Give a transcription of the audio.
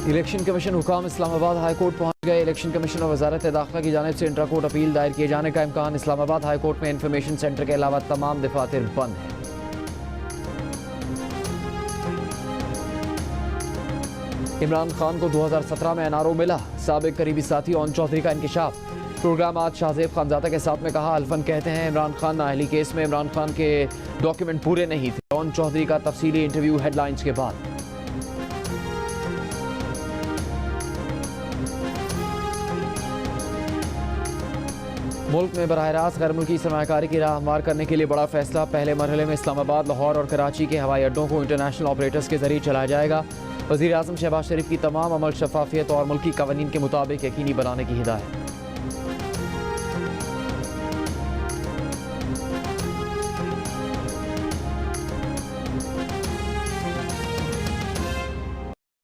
Election commission हुकाम Islamabad high court पहुंच गए। इलेक्शन कमीशन और वजारत दाखिला की जानिब से इंट्रा कोर्ट अपील दायर किए जाने का इम्कान। इस्लामाबाद हाई कोर्ट में इंफॉर्मेशन सेंटर के अलावा तमाम दफातर बंद हैं। इमरान खान को 2017 में एनआरओ मिला। साबिक करीबी साथी ओन चौधरी का इंकशाफ। प्रोग्राम आज शाहजेब खानजादा के साथ में कहा अल्फन कहते हैं इमरान खान नाअहली केस में इमरान खान के डॉक्यूमेंट पूरे नहीं थे। ओन चौधरी का तफसीली इंटरव्यू हेडलाइंस के बाद। मुल्क में बराह रास्त गैर मुल्की सरमायाकारी की राह हमवार करने के लिए बड़ा फैसला। पहले मरहले में इस्लामाबाद, लाहौर और कराची के हवाई अड्डों को इंटरनेशनल ऑपरेटर्स के जरिए चलाया जाएगा। वज़ीर आज़म शहबाज शरीफ की तमाम अमल शफाफियत और मुल्की कवानीन के मुताबिक यकीनी बनाने की हिदायत।